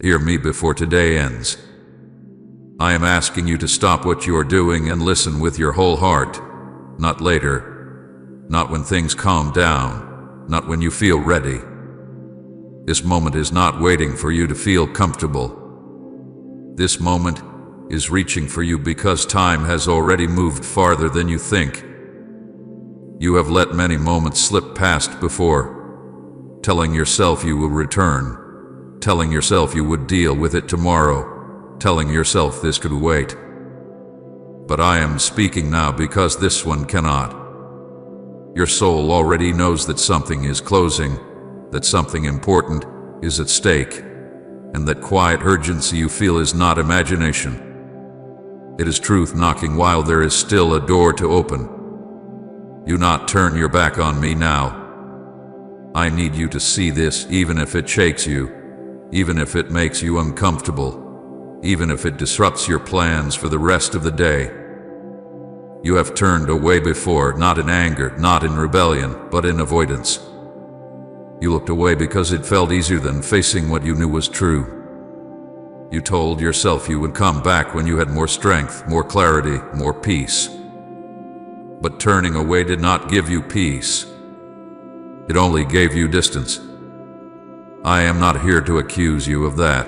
Hear me before today ends. I am asking you to stop what you are doing and listen with your whole heart. Not later. Not when things calm down. Not when you feel ready. This moment is not waiting for you to feel comfortable. This moment is reaching for you because time has already moved farther than you think. You have let many moments slip past before, telling yourself you will return, telling yourself you would deal with it tomorrow, telling yourself this could wait. But I am speaking now because this one cannot. Your soul already knows that something is closing, that something important is at stake, and that quiet urgency you feel is not imagination. It is truth knocking while there is still a door to open. Do not turn your back on me now. I need you to see this, even if it shakes you, even if it makes you uncomfortable, even if it disrupts your plans for the rest of the day. You have turned away before, not in anger, not in rebellion, but in avoidance. You looked away because it felt easier than facing what you knew was true. You told yourself you would come back when you had more strength, more clarity, more peace. But turning away did not give you peace. It only gave you distance. I am not here to accuse you of that.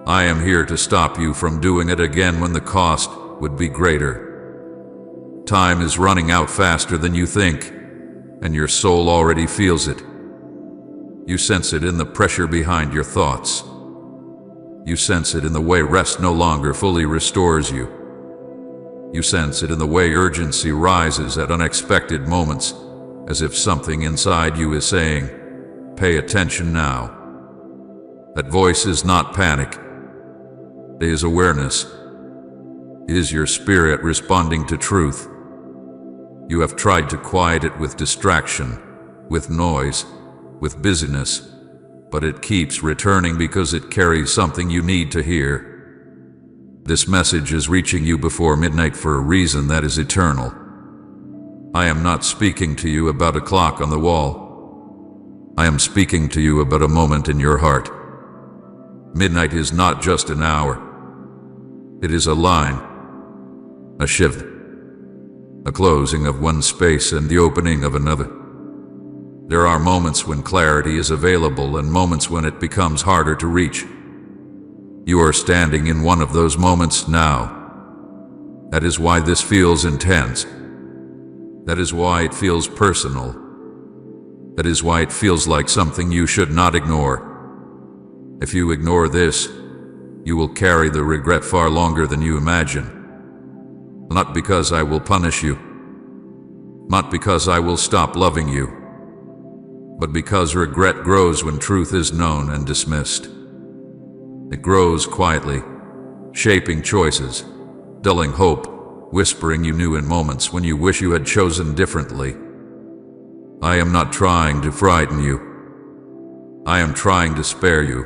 I am here to stop you from doing it again when the cost would be greater. Time is running out faster than you think, and your soul already feels it. You sense it in the pressure behind your thoughts. You sense it in the way rest no longer fully restores you. You sense it in the way urgency rises at unexpected moments, as if something inside you is saying, "Pay attention now." That voice is not panic. It is awareness. It is your spirit responding to truth. You have tried to quiet it with distraction, with noise, with busyness, but it keeps returning because it carries something you need to hear. This message is reaching you before midnight for a reason that is eternal. I am not speaking to you about a clock on the wall. I am speaking to you about a moment in your heart. Midnight is not just an hour. It is a line, a shift, a closing of one space and the opening of another. There are moments when clarity is available and moments when it becomes harder to reach. You are standing in one of those moments now. That is why this feels intense. That is why it feels personal. That is why it feels like something you should not ignore. If you ignore this, you will carry the regret far longer than you imagine. Not because I will punish you, not because I will stop loving you, but because regret grows when truth is known and dismissed. It grows quietly, shaping choices, dulling hope, whispering you knew in moments when you wish you had chosen differently. I am not trying to frighten you. I am trying to spare you.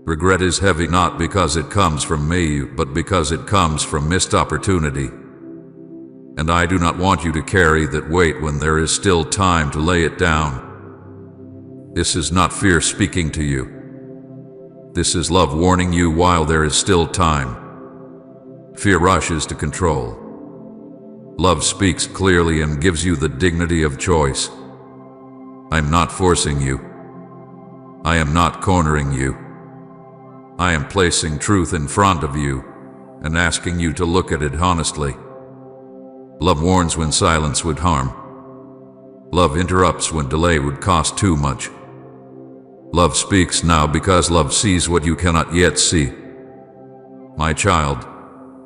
Regret is heavy not because it comes from me, but because it comes from missed opportunity. And I do not want you to carry that weight when there is still time to lay it down. This is not fear speaking to you. This is love warning you while there is still time. Fear rushes to control. Love speaks clearly and gives you the dignity of choice. I am not forcing you. I am not cornering you. I am placing truth in front of you and asking you to look at it honestly. Love warns when silence would harm. Love interrupts when delay would cost too much. Love speaks now because love sees what you cannot yet see. My child,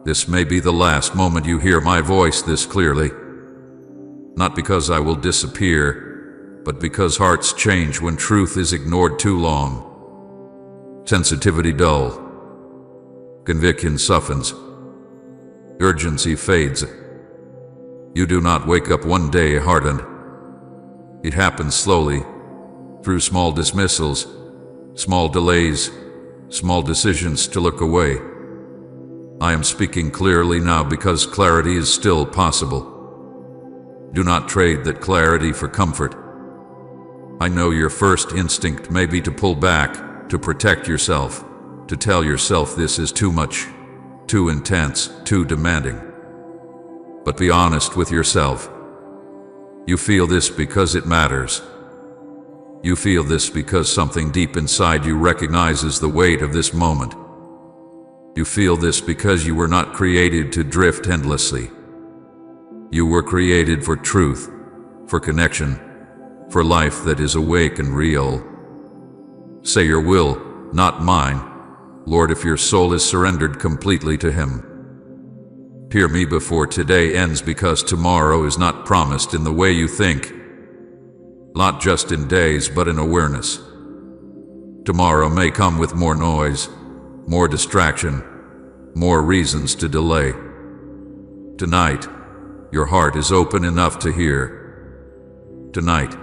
this may be the last moment you hear my voice this clearly. Not because I will disappear, but because hearts change when truth is ignored too long. Sensitivity dull. Conviction softens. Urgency fades. You do not wake up one day hardened. It happens slowly, through small dismissals, small delays, small decisions to look away. I am speaking clearly now because clarity is still possible. Do not trade that clarity for comfort. I know your first instinct may be to pull back, to protect yourself, to tell yourself this is too much, too intense, too demanding. But be honest with yourself. You feel this because it matters. You feel this because something deep inside you recognizes the weight of this moment. You feel this because you were not created to drift endlessly. You were created for truth, for connection, for life that is awake and real. Say your will, not mine, Lord, if your soul is surrendered completely to Him. Hear me before today ends, because tomorrow is not promised in the way you think. Not just in days, but in awareness. Tomorrow may come with more noise, more distraction, more reasons to delay. Tonight, your heart is open enough to hear. Tonight,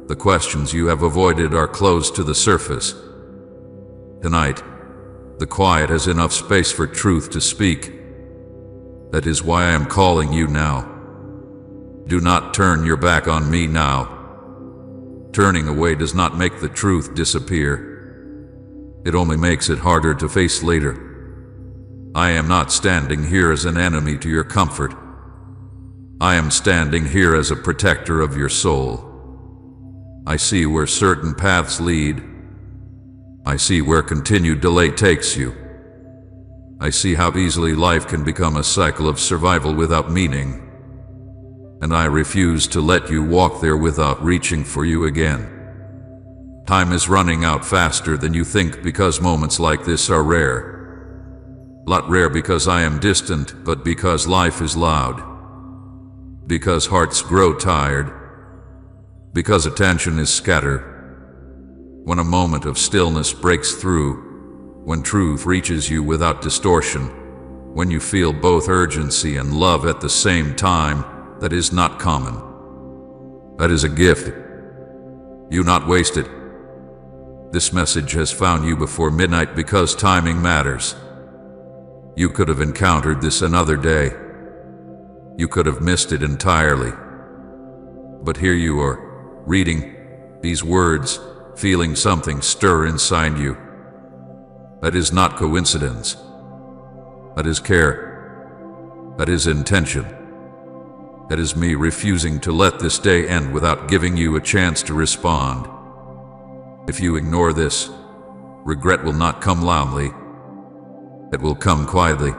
the questions you have avoided are close to the surface. Tonight, the quiet has enough space for truth to speak. That is why I am calling you now. Do not turn your back on me now. Turning away does not make the truth disappear. It only makes it harder to face later. I am not standing here as an enemy to your comfort. I am standing here as a protector of your soul. I see where certain paths lead. I see where continued delay takes you. I see how easily life can become a cycle of survival without meaning. And I refuse to let you walk there without reaching for you again. Time is running out faster than you think, because moments like this are rare. Not rare because I am distant, but because life is loud. Because hearts grow tired. Because attention is scattered. When a moment of stillness breaks through, when truth reaches you without distortion, when you feel both urgency and love at the same time, that is not common. That is a gift. You not waste it. This message has found you before midnight because timing matters. You could have encountered this another day. You could have missed it entirely. But here you are, reading these words, feeling something stir inside you. That is not coincidence. That is care. That is intention. That is me refusing to let this day end without giving you a chance to respond. If you ignore this, regret will not come loudly. It will come quietly.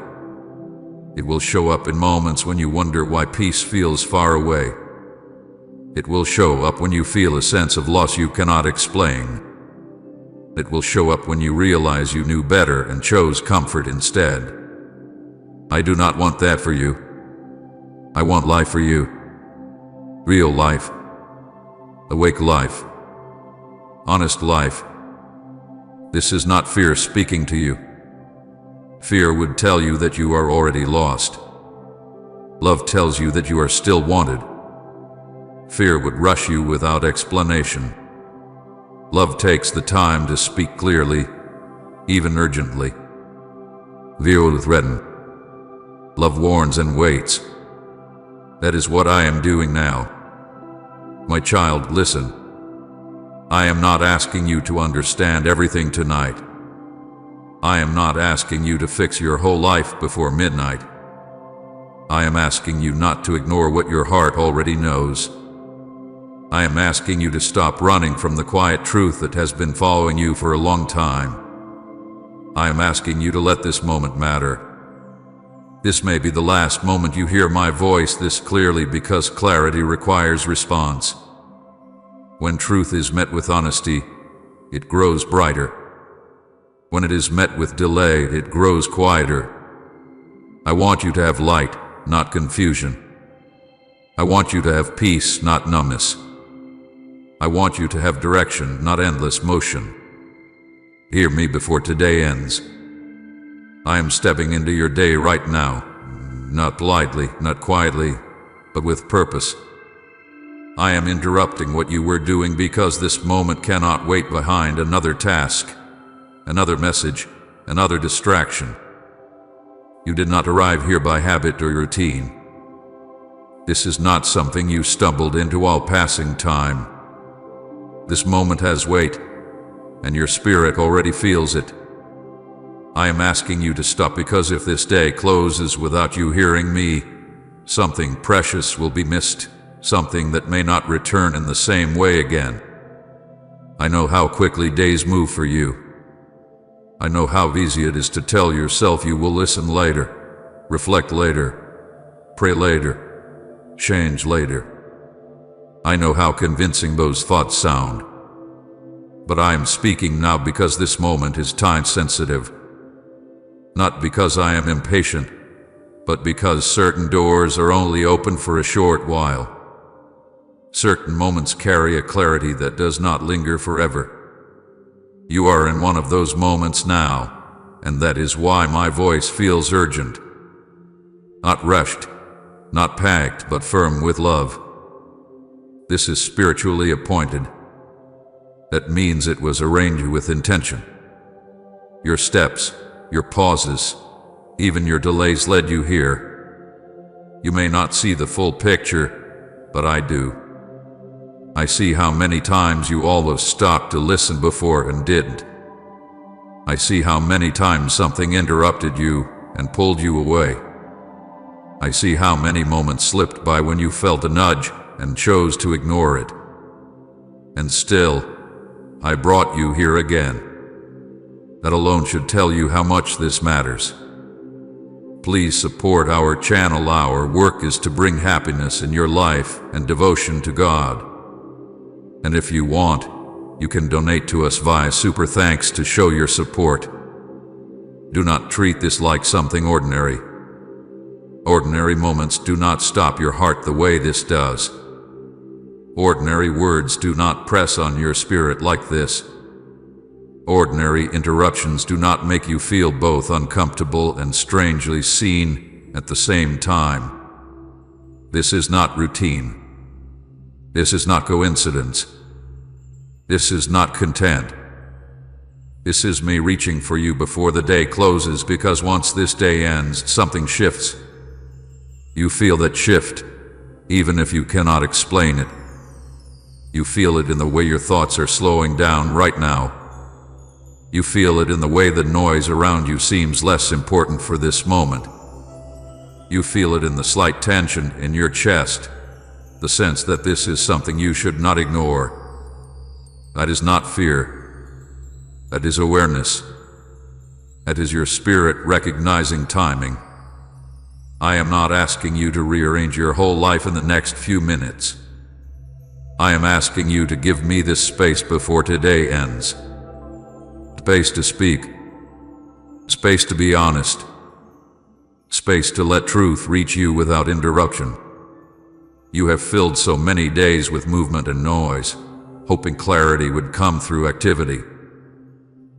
It will show up in moments when you wonder why peace feels far away. It will show up when you feel a sense of loss you cannot explain. It will show up when you realize you knew better and chose comfort instead. I do not want that for you. I want life for you. Real life. Awake life. Honest life. This is not fear speaking to you. Fear would tell you that you are already lost. Love tells you that you are still wanted. Fear would rush you without explanation. Love takes the time to speak clearly, even urgently. Brighten. Love warns and waits. That is what I am doing now. My child, listen. I am not asking you to understand everything tonight. I am not asking you to fix your whole life before midnight. I am asking you not to ignore what your heart already knows. I am asking you to stop running from the quiet truth that has been following you for a long time. I am asking you to let this moment matter. This may be the last moment you hear my voice this clearly, because clarity requires response. When truth is met with honesty, it grows brighter. When it is met with delay, it grows quieter. I want you to have light, not confusion. I want you to have peace, not numbness. I want you to have direction, not endless motion. Hear me before today ends. I am stepping into your day right now, not lightly, not quietly, but with purpose. I am interrupting what you were doing because this moment cannot wait behind another task, another message, another distraction. You did not arrive here by habit or routine. This is not something you stumbled into while passing time. This moment has weight. and your spirit already feels it. I am asking you to stop because if this day closes without you hearing me, something precious will be missed, something that may not return in the same way again. I know how quickly days move for you. I know how easy it is to tell yourself you will listen later, reflect later, pray later, change later. I know how convincing those thoughts sound. But I am speaking now because this moment is time-sensitive. Not because I am impatient, but because certain doors are only open for a short while. Certain moments carry a clarity that does not linger forever. You are in one of those moments now, and that is why my voice feels urgent. Not rushed, not packed, but firm with love. This is spiritually appointed. That means it was arranged with intention. Your steps, your pauses, even your delays led you here. You may not see the full picture, but I do. I see how many times you almost stopped to listen before and didn't. I see how many times something interrupted you and pulled you away. I see how many moments slipped by when you felt a nudge and chose to ignore it. And still, I brought you here again. That alone should tell you how much this matters. Please support our channel. Our work is to bring happiness in your life and devotion to God. And if you want, you can donate to us via Super Thanks to show your support. Do not treat this like something ordinary. Ordinary moments do not stop your heart the way this does. Ordinary words do not press on your spirit like this. Ordinary interruptions do not make you feel both uncomfortable and strangely seen at the same time. This is not routine. This is not coincidence. This is not content. This is me reaching for you before the day closes, because once this day ends, something shifts. You feel that shift, even if you cannot explain it. You feel it in the way your thoughts are slowing down right now. You feel it in the way the noise around you seems less important for this moment. You feel it in the slight tension in your chest, the sense that this is something you should not ignore. That is not fear. That is awareness. That is your spirit recognizing timing. I am not asking you to rearrange your whole life in the next few minutes. I am asking you to give me this space before today ends. Space to speak. Space to be honest. Space to let truth reach you without interruption. You have filled so many days with movement and noise, hoping clarity would come through activity.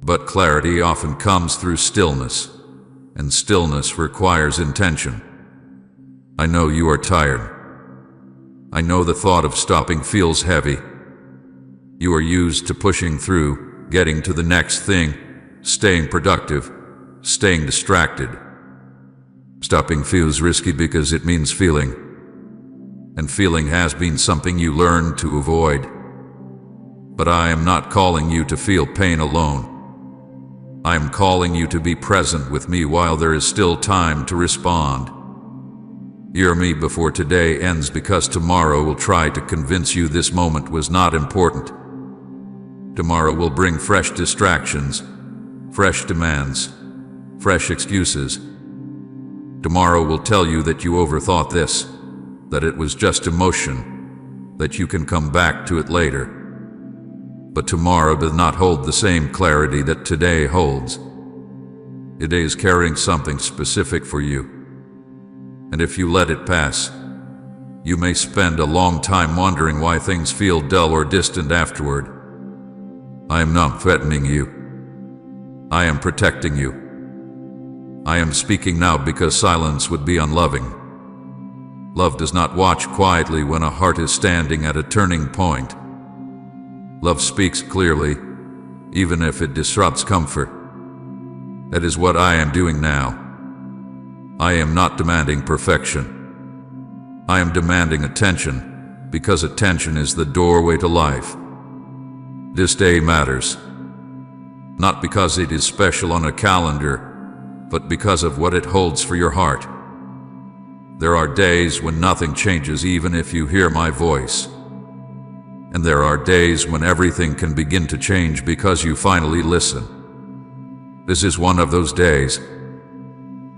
But clarity often comes through stillness, and stillness requires intention. I know you are tired. I know the thought of stopping feels heavy. You are used to pushing through, getting to the next thing, staying productive, staying distracted. Stopping feels risky because it means feeling. And feeling has been something you learned to avoid. But I am not calling you to feel pain alone. I am calling you to be present with me while there is still time to respond. Hear me before today ends, because tomorrow will try to convince you this moment was not important. Tomorrow will bring fresh distractions, fresh demands, fresh excuses. Tomorrow will tell you that you overthought this, that it was just emotion, that you can come back to it later. But tomorrow does not hold the same clarity that today holds. Today is carrying something specific for you. And if you let it pass, you may spend a long time wondering why things feel dull or distant afterward. I am not threatening you. I am protecting you. I am speaking now because silence would be unloving. Love does not watch quietly when a heart is standing at a turning point. Love speaks clearly, even if it disrupts comfort. That is what I am doing now. I am not demanding perfection. I am demanding attention, because attention is the doorway to life. This day matters. not because it is special on a calendar, but because of what it holds for your heart. There are days when nothing changes even if you hear my voice. And there are days when everything can begin to change because you finally listen. This is one of those days.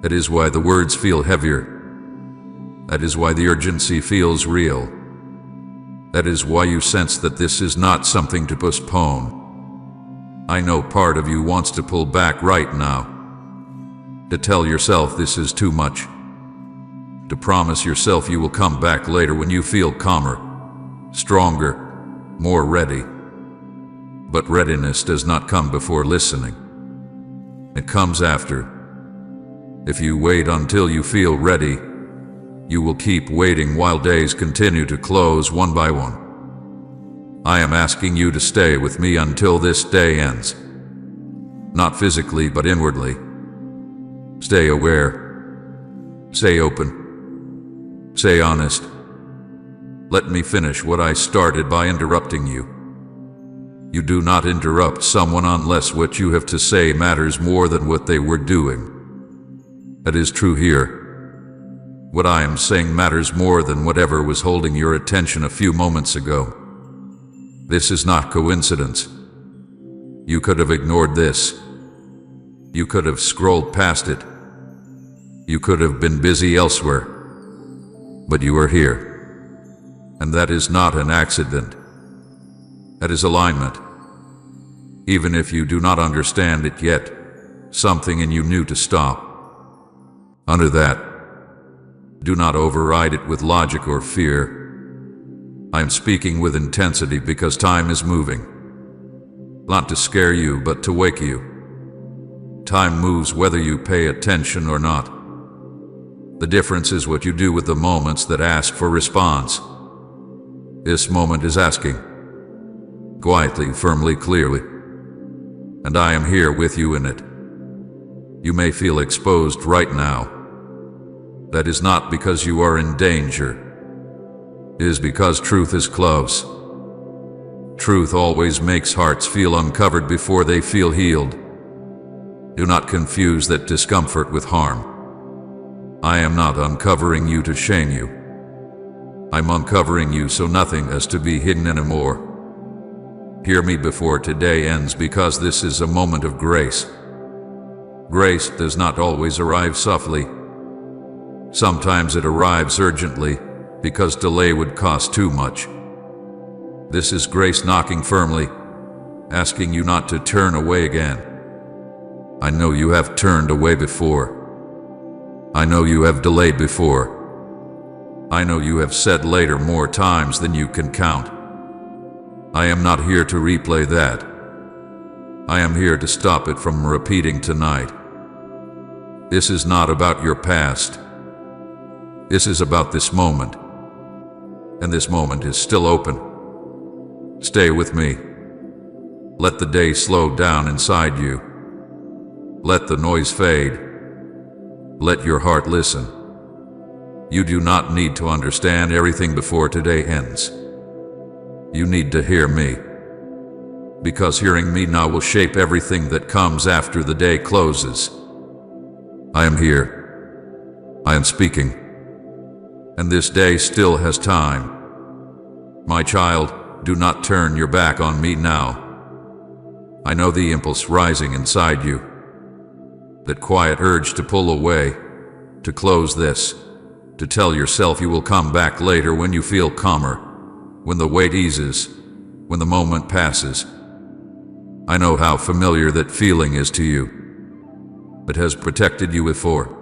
That is why the words feel heavier. That is why the urgency feels real. That is why you sense that this is not something to postpone. I know part of you wants to pull back right now. To tell yourself this is too much. To promise yourself you will come back later when you feel calmer, stronger, more ready. But readiness does not come before listening. It comes after. If you wait until you feel ready, you will keep waiting while days continue to close one by one. I am asking you to stay with me until this day ends. Not physically, but inwardly. Stay aware. Stay open. Stay honest. Let me finish what I started by interrupting you. You do not interrupt someone unless what you have to say matters more than what they were doing. That is true here. What I am saying matters more than whatever was holding your attention a few moments ago. This is not coincidence. You could have ignored this. You could have scrolled past it. You could have been busy elsewhere. But you are here. And that is not an accident. That is alignment. Even if you do not understand it yet, something in you knew to stop. Under that, do not override it with logic or fear. I am speaking with intensity because time is moving. Not to scare you, but to wake you. Time moves whether you pay attention or not. The difference is what you do with the moments that ask for response. This moment is asking. Quietly, firmly, clearly. And I am here with you in it. You may feel exposed right now. That is not because you are in danger. It is because truth is close. Truth always makes hearts feel uncovered before they feel healed. Do not confuse that discomfort with harm. I am not uncovering you to shame you. I'm uncovering you so nothing has to be hidden anymore. Hear me before today ends because this is a moment of grace. Grace does not always arrive softly. Sometimes it arrives urgently because delay would cost too much. This is grace knocking firmly, asking you not to turn away again. I know you have turned away before. I know you have delayed before. I know you have said later more times than you can count. I am not here to replay that. I am here to stop it from repeating tonight. This is not about your past. This is about this moment. And this moment is still open. Stay with me. Let the day slow down inside you. Let the noise fade. Let your heart listen. You do not need to understand everything before today ends. You need to hear me. Because hearing me now will shape everything that comes after the day closes. I am here. I am speaking. And this day still has time. My child, do not turn your back on me now. I know the impulse rising inside you. That quiet urge to pull away, to close this, to tell yourself you will come back later when you feel calmer, when the weight eases, when the moment passes. I know how familiar that feeling is to you. It has protected you before.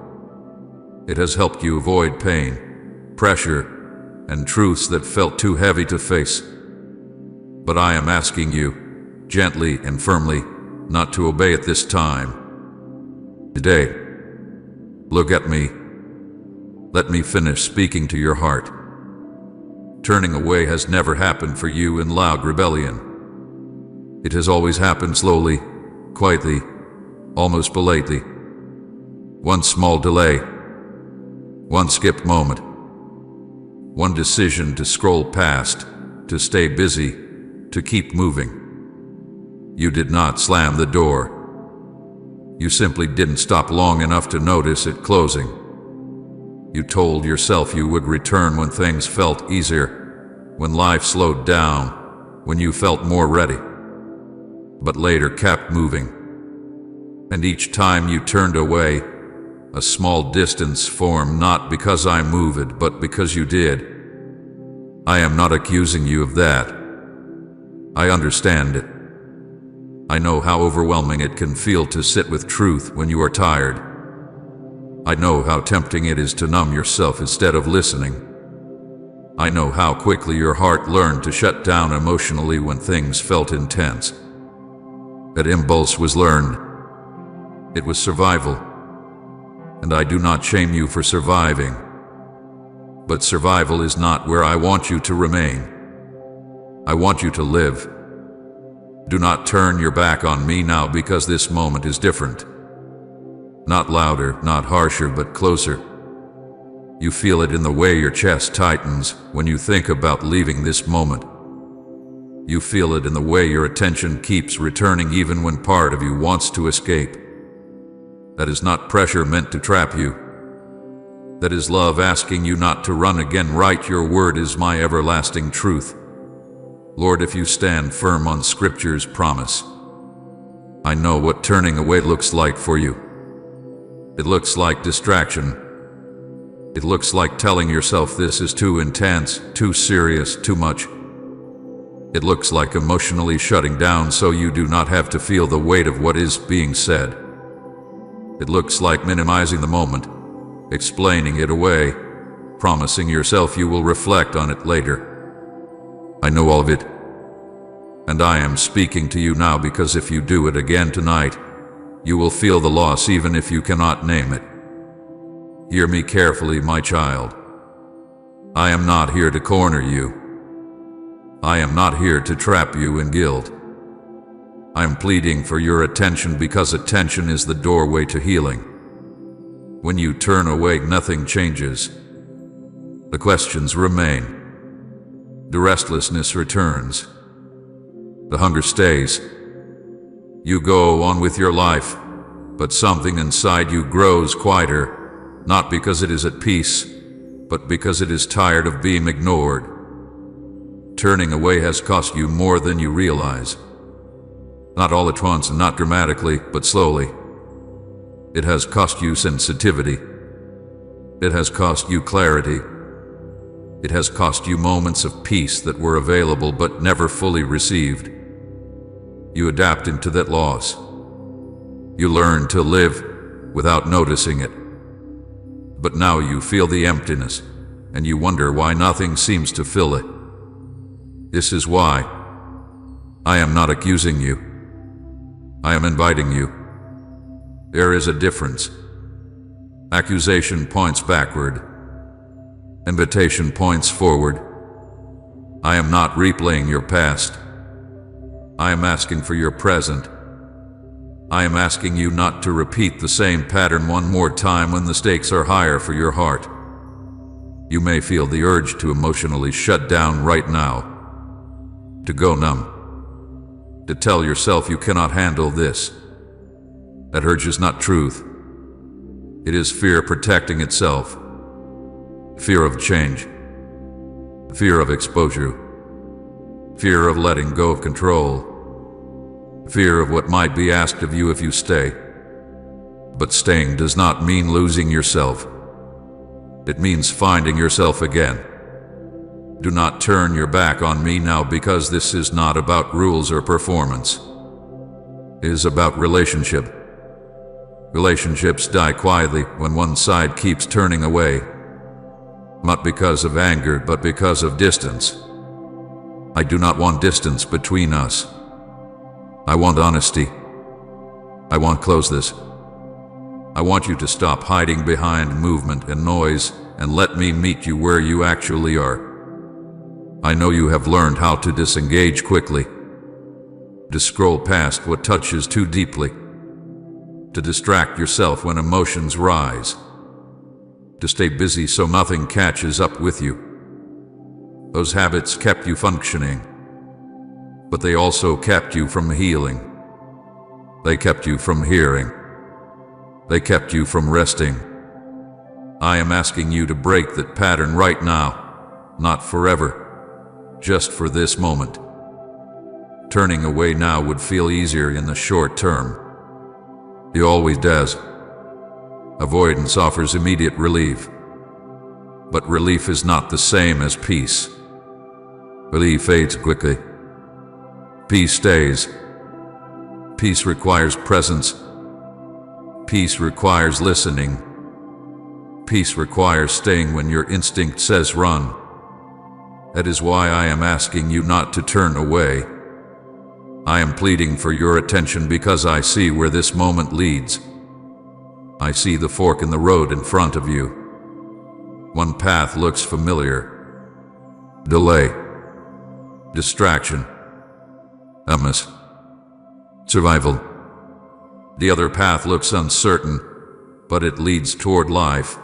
It has helped you avoid pain, pressure, and truths that felt too heavy to face. But I am asking you, gently and firmly, not to obey it this time. Today, look at me. Let me finish speaking to your heart. Turning away has never happened for you in loud rebellion. It has always happened slowly, quietly, almost politely. One small delay, one skipped moment, one decision to scroll past, to stay busy, to keep moving. You did not slam the door. You simply didn't stop long enough to notice it closing. You told yourself you would return when things felt easier, when life slowed down, when you felt more ready. But later kept moving. And each time you turned away, a small distance formed, not because I moved, but because you did. I am not accusing you of that. I understand it. I know how overwhelming it can feel to sit with truth when you are tired. I know how tempting it is to numb yourself instead of listening. I know how quickly your heart learned to shut down emotionally when things felt intense. That impulse was learned. It was survival. And I do not shame you for surviving. But survival is not where I want you to remain. I want you to live. Do not turn your back on me now, because this moment is different. Not louder, not harsher, but closer. You feel it in the way your chest tightens when you think about leaving this moment. You feel it in the way your attention keeps returning even when part of you wants to escape. That is not pressure meant to trap you. That is love asking you not to run again. Right, your word is my everlasting truth. Lord, if you stand firm on Scripture's promise, I know what turning away looks like for you. It looks like distraction. It looks like telling yourself this is too intense, too serious, too much. It looks like emotionally shutting down so you do not have to feel the weight of what is being said. It looks like minimizing the moment, explaining it away, promising yourself you will reflect on it later. I know all of it, and I am speaking to you now because if you do it again tonight, you will feel the loss even if you cannot name it. Hear me carefully, my child. I am not here to corner you. I am not here to trap you in guilt. I am pleading for your attention because attention is the doorway to healing. When you turn away, nothing changes. The questions remain. The restlessness returns. The hunger stays. You go on with your life, but something inside you grows quieter, not because it is at peace, but because it is tired of being ignored. Turning away has cost you more than you realize. Not all at once and not dramatically, but slowly. It has cost you sensitivity. It has cost you clarity. It has cost you moments of peace that were available but never fully received. You adapt into that loss. You learn to live without noticing it. But now you feel the emptiness, and you wonder why nothing seems to fill it. This is why. I am not accusing you. I am inviting you. There is a difference. Accusation points backward. Invitation points forward. I am not replaying your past. I am asking for your present. I am asking you not to repeat the same pattern one more time when the stakes are higher for your heart. You may feel the urge to emotionally shut down right now, to go numb, to tell yourself you cannot handle this. That urge is not truth. It is fear protecting itself. Fear of change, fear of exposure, fear of letting go of control, fear of what might be asked of you if you stay. But staying does not mean losing yourself. It means finding yourself again. Do not turn your back on me now, because this is not about rules or performance. It is about relationship. Relationships die quietly when one side keeps turning away. Not because of anger, but because of distance. I do not want distance between us. I want honesty. I want closeness. I want you to stop hiding behind movement and noise and let me meet you where you actually are. I know you have learned how to disengage quickly, to scroll past what touches too deeply, to distract yourself when emotions rise, to stay busy so nothing catches up with you. Those habits kept you functioning, but they also kept you from healing. They kept you from hearing. They kept you from resting. I am asking you to break that pattern right now, not forever, just for this moment. Turning away now would feel easier in the short term. It always does. Avoidance offers immediate relief. But relief is not the same as peace. Relief fades quickly. Peace stays. Peace requires presence. Peace requires listening. Peace requires staying when your instinct says run. That is why I am asking you not to turn away. I am pleading for your attention because I see where this moment leads. I see the fork in the road in front of you. One path looks familiar. Delay. Distraction. Miss. Survival. The other path looks uncertain, but it leads toward life,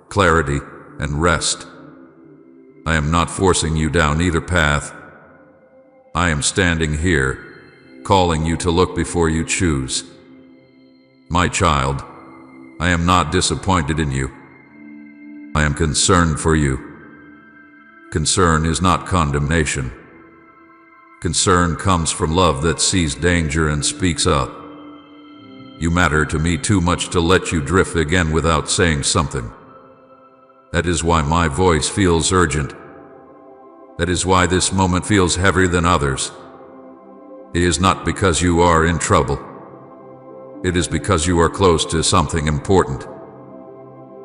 clarity, and rest. I am not forcing you down either path. I am standing here, calling you to look before you choose. My child, I am not disappointed in you. I am concerned for you. Concern is not condemnation. Concern comes from love that sees danger and speaks up. You matter to me too much to let you drift again without saying something. That is why my voice feels urgent. That is why this moment feels heavier than others. It is not because you are in trouble. It is because you are close to something important.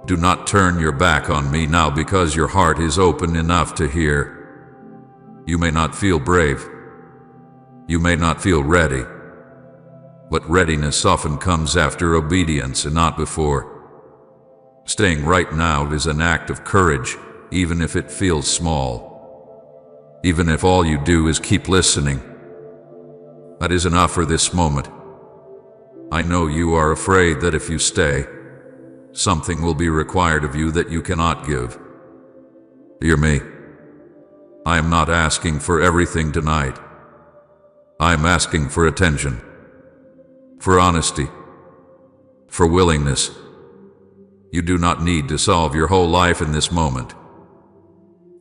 Do not turn your back on me now because your heart is open enough to hear. You may not feel brave. You may not feel ready. But readiness often comes after obedience and not before. Staying right now is an act of courage, even if it feels small. Even if all you do is keep listening. That is enough for this moment. I know you are afraid that if you stay, something will be required of you that you cannot give. Hear me. I am not asking for everything tonight. I am asking for attention, for honesty, for willingness. You do not need to solve your whole life in this moment.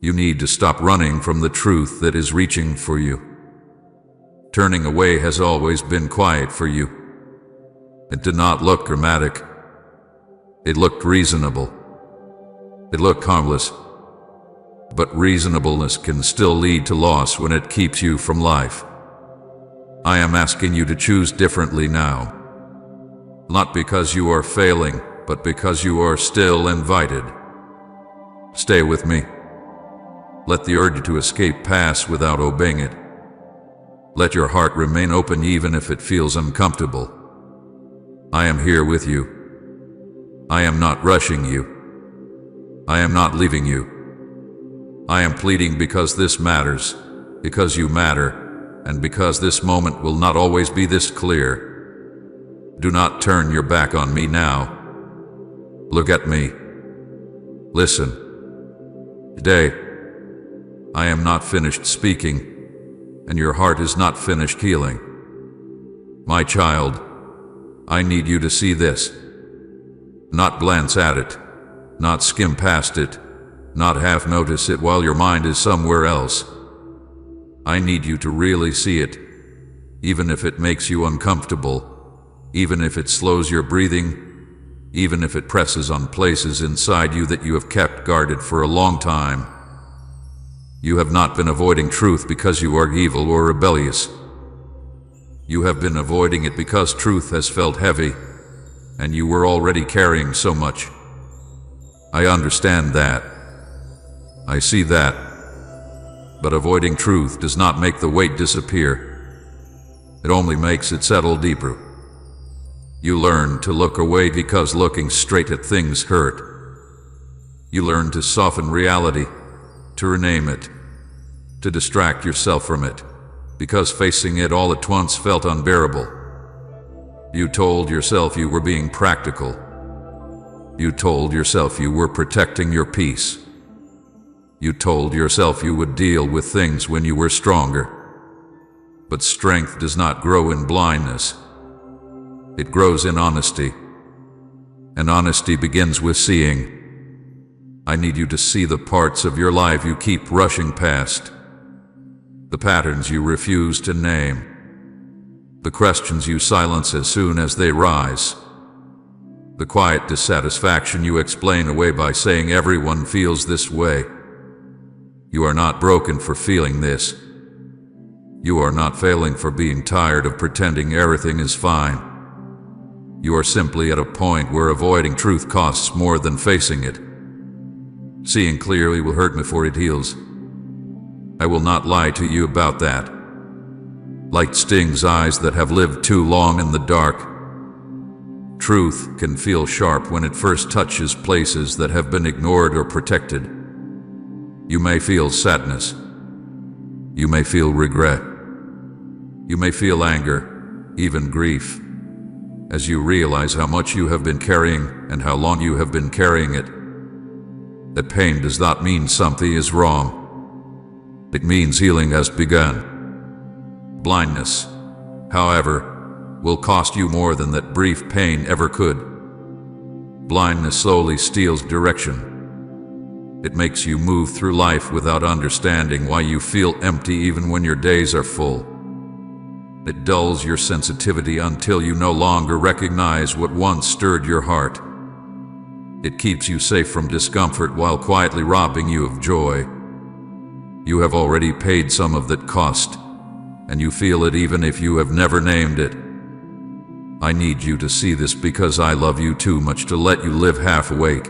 You need to stop running from the truth that is reaching for you. Turning away has always been quiet for you. It did not look dramatic. It looked reasonable. It looked harmless. But reasonableness can still lead to loss when it keeps you from life. I am asking you to choose differently now. Not because you are failing, but because you are still invited. Stay with me. Let the urge to escape pass without obeying it. Let your heart remain open even if it feels uncomfortable. I am here with you. I am not rushing you. I am not leaving you. I am pleading because this matters, because you matter, and because this moment will not always be this clear. Do not turn your back on me now. Look at me. Listen. Today, I am not finished speaking, and your heart is not finished healing. My child, I need you to see this. Not glance at it, not skim past it, not half notice it while your mind is somewhere else. I need you to really see it, even if it makes you uncomfortable, even if it slows your breathing, even if it presses on places inside you that you have kept guarded for a long time. You have not been avoiding truth because you are evil or rebellious. You have been avoiding it because truth has felt heavy, and you were already carrying so much. I understand that. I see that. But avoiding truth does not make the weight disappear. It only makes it settle deeper. You learn to look away because looking straight at things hurt. You learn to soften reality, to rename it, to distract yourself from it, because facing it all at once felt unbearable. You told yourself you were being practical. You told yourself you were protecting your peace. You told yourself you would deal with things when you were stronger. But strength does not grow in blindness. It grows in honesty, and honesty begins with seeing. I need you to see the parts of your life you keep rushing past, the patterns you refuse to name, the questions you silence as soon as they rise, the quiet dissatisfaction you explain away by saying everyone feels this way. You are not broken for feeling this. You are not failing for being tired of pretending everything is fine. You are simply at a point where avoiding truth costs more than facing it. Seeing clearly will hurt before it heals. I will not lie to you about that. Light stings eyes that have lived too long in the dark. Truth can feel sharp when it first touches places that have been ignored or protected. You may feel sadness. You may feel regret. You may feel anger, even grief, as you realize how much you have been carrying and how long you have been carrying it. That pain does not mean something is wrong. It means healing has begun. Blindness, however, will cost you more than that brief pain ever could. Blindness slowly steals direction. It makes you move through life without understanding why you feel empty even when your days are full. It dulls your sensitivity until you no longer recognize what once stirred your heart. It keeps you safe from discomfort while quietly robbing you of joy. You have already paid some of that cost, and you feel it even if you have never named it. I need you to see this because I love you too much to let you live half awake.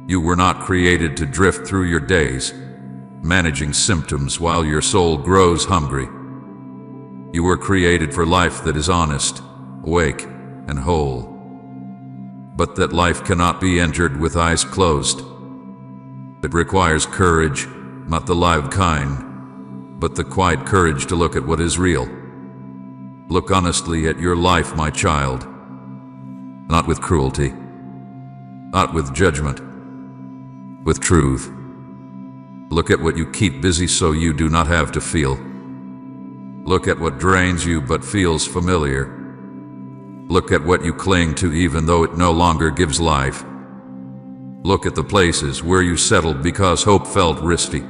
You were not created to drift through your days, managing symptoms while your soul grows hungry. You were created for life that is honest, awake, and whole. But that life cannot be entered with eyes closed. It requires courage, not the loud kind, but the quiet courage to look at what is real. Look honestly at your life, my child. Not with cruelty, not with judgment, with truth. Look at what you keep busy so you do not have to feel. Look at what drains you but feels familiar. Look at what you cling to even though it no longer gives life. Look at the places where you settled because hope felt risky.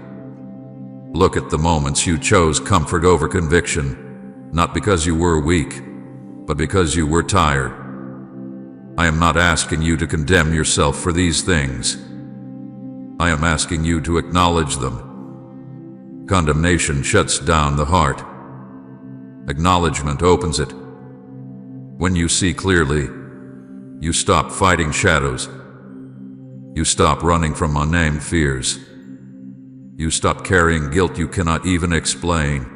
Look at the moments you chose comfort over conviction, not because you were weak, but because you were tired. I am not asking you to condemn yourself for these things. I am asking you to acknowledge them. Condemnation shuts down the heart. Acknowledgement opens it. When you see clearly, you stop fighting shadows. You stop running from unnamed fears. You stop carrying guilt you cannot even explain.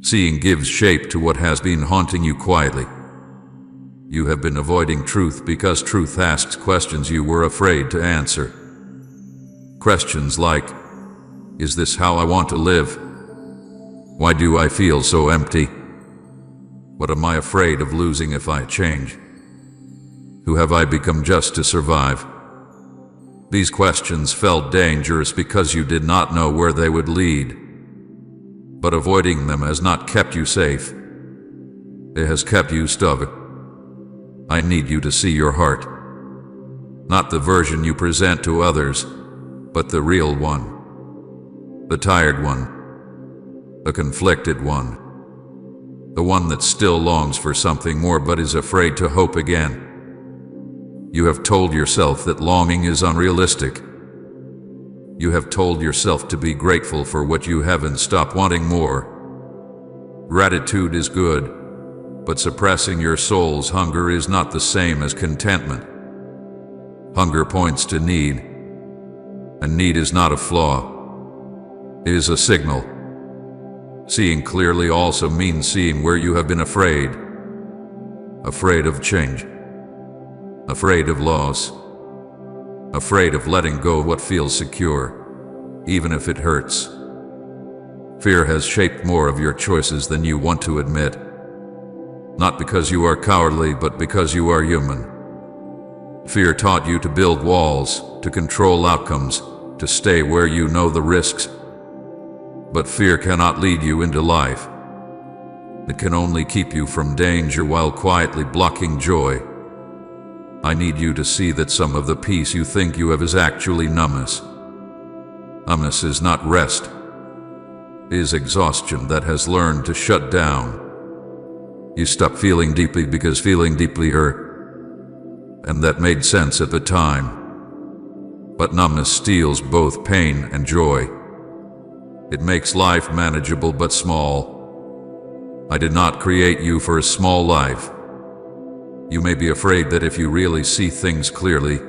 Seeing gives shape to what has been haunting you quietly. You have been avoiding truth because truth asks questions you were afraid to answer. Questions like, is this how I want to live? Why do I feel so empty? What am I afraid of losing if I change? Who have I become just to survive? These questions felt dangerous because you did not know where they would lead. But avoiding them has not kept you safe. It has kept you stubborn. I need you to see your heart. Not the version you present to others, but the real one. The tired one. The conflicted one. The one that still longs for something more but is afraid to hope again. You have told yourself that longing is unrealistic. You have told yourself to be grateful for what you have and stop wanting more. Gratitude is good, but suppressing your soul's hunger is not the same as contentment. Hunger points to need, and need is not a flaw. It is a signal. Seeing clearly also means seeing where you have been afraid. Afraid of change. Afraid of loss. Afraid of letting go of what feels secure, even if it hurts. Fear has shaped more of your choices than you want to admit. Not because you are cowardly, but because you are human. Fear taught you to build walls, to control outcomes, to stay where you know the risks. But fear cannot lead you into life. It can only keep you from danger while quietly blocking joy. I need you to see that some of the peace you think you have is actually numbness. Numbness is not rest. It is exhaustion that has learned to shut down. You stop feeling deeply because feeling deeply hurt. And that made sense at the time. But numbness steals both pain and joy. It makes life manageable but small. I did not create you for a small life. You may be afraid that if you really see things clearly,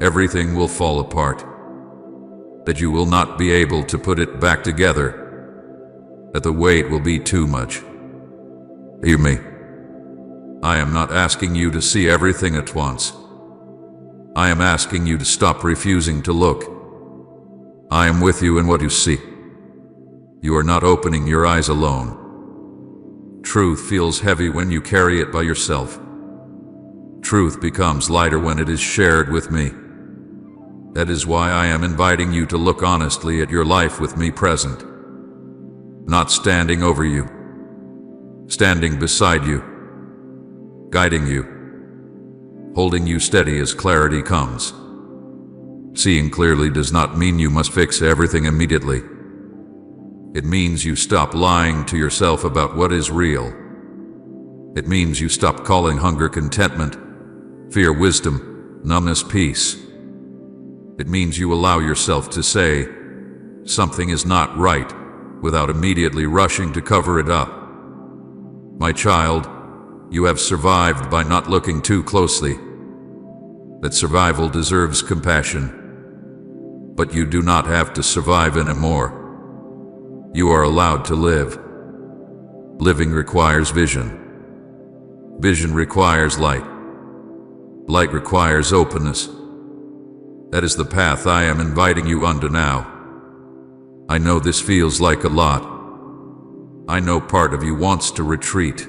everything will fall apart. That you will not be able to put it back together. That the weight will be too much. Hear me. I am not asking you to see everything at once. I am asking you to stop refusing to look. I am with you in what you see. You are not opening your eyes alone. Truth feels heavy when you carry it by yourself. Truth becomes lighter when it is shared with me. That is why I am inviting you to look honestly at your life with me present. Not standing over you. Standing beside you. Guiding you. Holding you steady as clarity comes. Seeing clearly does not mean you must fix everything immediately. It means you stop lying to yourself about what is real. It means you stop calling hunger contentment, fear wisdom, numbness peace. It means you allow yourself to say, something is not right, without immediately rushing to cover it up. My child, you have survived by not looking too closely. That survival deserves compassion. But you do not have to survive anymore. You are allowed to live. Living requires vision. Vision requires light. Light requires openness. That is the path I am inviting you onto now. I know this feels like a lot. I know part of you wants to retreat,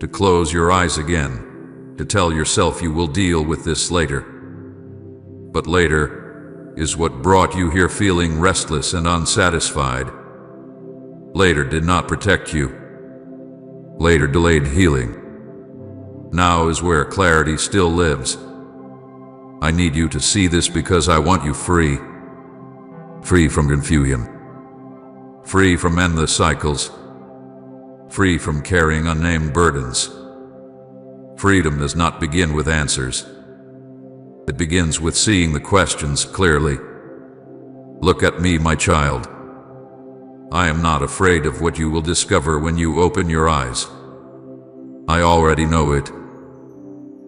to close your eyes again, to tell yourself you will deal with this later. But later is what brought you here feeling restless and unsatisfied. Later did not protect you. Later delayed healing. Now is where clarity still lives. I need you to see this because I want you free. Free from confusion. Free from endless cycles. Free from carrying unnamed burdens. Freedom does not begin with answers. It begins with seeing the questions clearly. Look at me, my child. I am not afraid of what you will discover when you open your eyes. I already know it.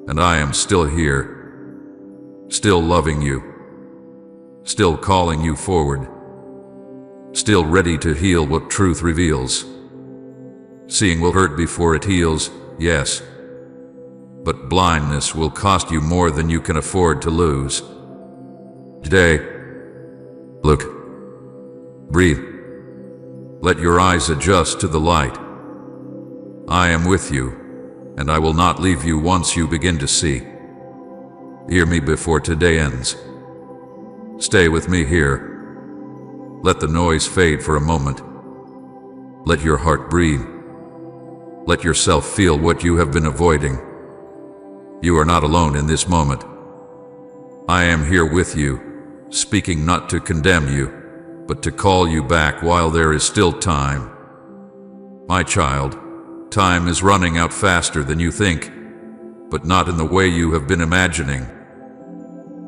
And I am still here. Still loving you. Still calling you forward. Still ready to heal what truth reveals. Seeing will hurt before it heals, yes. But blindness will cost you more than you can afford to lose. Today, look. Breathe. Let your eyes adjust to the light. I am with you, and I will not leave you once you begin to see. Hear me before today ends. Stay with me here. Let the noise fade for a moment. Let your heart breathe. Let yourself feel what you have been avoiding. You are not alone in this moment. I am here with you, speaking not to condemn you, but to call you back while there is still time. My child, time is running out faster than you think, but not in the way you have been imagining.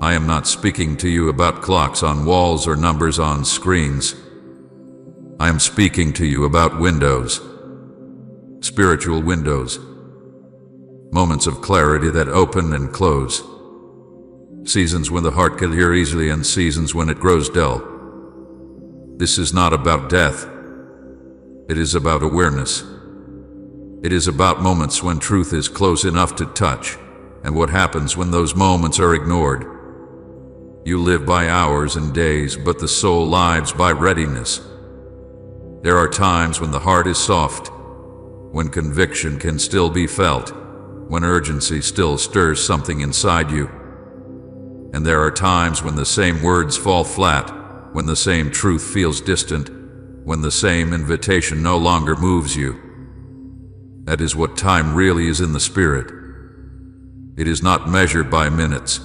I am not speaking to you about clocks on walls or numbers on screens. I am speaking to you about windows. Spiritual windows. Moments of clarity that open and close. Seasons when the heart can hear easily and seasons when it grows dull. This is not about death. It is about awareness. It is about moments when truth is close enough to touch, and what happens when those moments are ignored. You live by hours and days, but the soul lives by readiness. There are times when the heart is soft, when conviction can still be felt, when urgency still stirs something inside you. And there are times when the same words fall flat, when the same truth feels distant, when the same invitation no longer moves you. That is what time really is in the spirit. It is not measured by minutes,